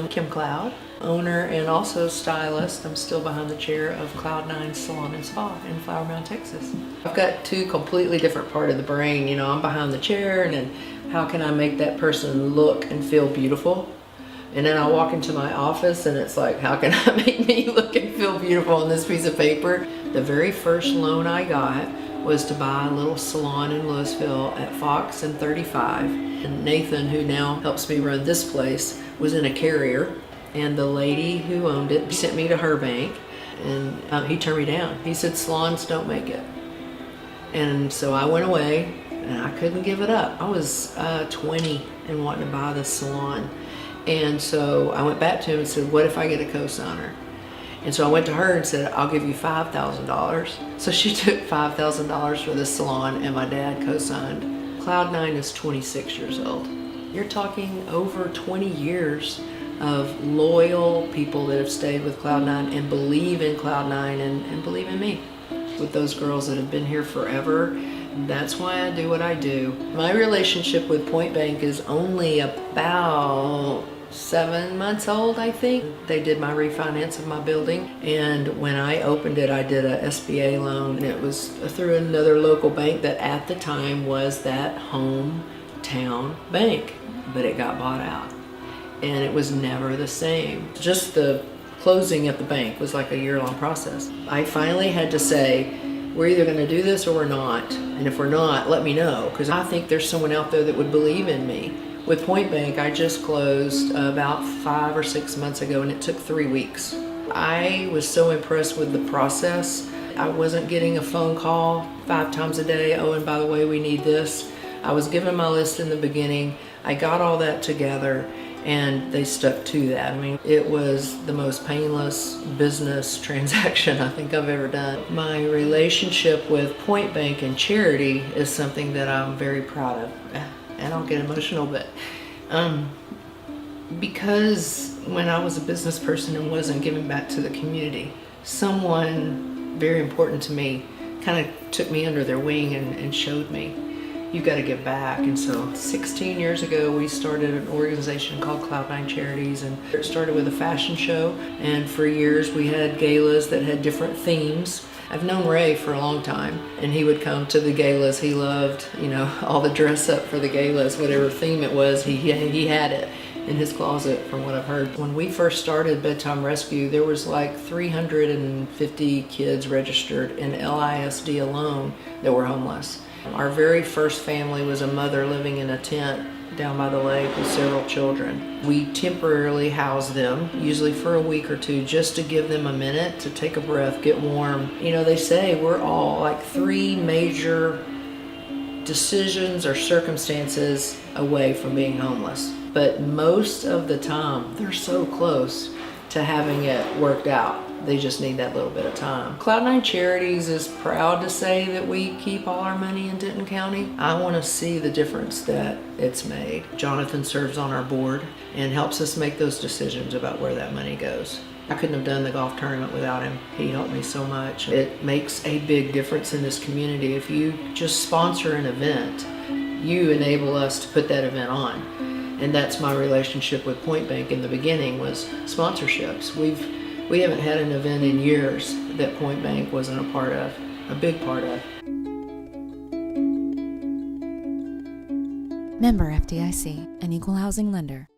Kim Cloud, owner and also stylist. I'm still behind the chair of Cloud9 Salon and Spa in Flower Mound, Texas. I've got two completely different part of the brain. You know, I'm behind the chair, and then how can I make that person look and feel beautiful? And then I walk into my office and it's like, how can I make me look and feel beautiful on this piece of paper? The very first loan I got was to buy a little salon in Louisville at Fox and 35. And Nathan, who now helps me run this place, was in a carrier. And the lady who owned it sent me to her bank, and he turned me down. He said, salons don't make it. And so I went away and I couldn't give it up. I was 20 and wanting to buy this salon. And so I went back to him and said, what if I get a co-signer? And so I went to her and said, I'll give you $5,000. So she took $5,000 for this salon, and my dad co-signed. Cloud9 is 26 years old. You're talking over 20 years of loyal people that have stayed with Cloud9 and believe in Cloud9 and believe in me. With those girls that have been here forever, that's why I do what I do. My relationship with PointBank is only about 7 months old, I think. They did my refinance of my building, and when I opened it, I did a SBA loan, and it was through another local bank that at the time was that hometown bank, but it got bought out, and it was never the same. Just the closing at the bank was like a year-long process. I finally had to say, we're either going to do this or we're not, and if we're not, let me know, because I think there's someone out there that would believe in me. With PointBank, I just closed about 5 or 6 months ago, and it took 3 weeks. I was so impressed with the process. I wasn't getting a phone call 5 times a day, oh, and by the way, we need this. I was given my list in the beginning. I got all that together, and they stuck to that. I mean, it was the most painless business transaction I think I've ever done. My relationship with PointBank and charity is something that I'm very proud of. And I'll get emotional, but because when I was a business person and wasn't giving back to the community, someone very important to me kind of took me under their wing and showed me, you got to give back. And so 16 years ago, we started an organization called Cloud9 Charities, and it started with a fashion show, and for years we had galas that had different themes. I've known Ray for a long time, and he would come to the galas. He loved, you know, all the dress up for the galas, whatever theme it was, he had it in his closet from what I've heard. When we first started Bedtime Rescue, there was like 350 kids registered in LISD alone that were homeless. Our very first family was a mother living in a tent down by the lake with several children. We temporarily housed them, usually for a week or two, just to give them a minute to take a breath, get warm. You know, they say we're all like 3 major decisions or circumstances away from being homeless. But most of the time, they're so close to having it worked out. They just need that little bit of time. Cloud9 Charities is proud to say that we keep all our money in Denton County. I want to see the difference that it's made. Jonathan serves on our board and helps us make those decisions about where that money goes. I couldn't have done the golf tournament without him. He helped me so much. It makes a big difference in this community. If you just sponsor an event, you enable us to put that event on. And that's my relationship with PointBank in the beginning, was sponsorships. We haven't had an event in years that PointBank wasn't a part of, a big part of. Member FDIC, an equal housing lender.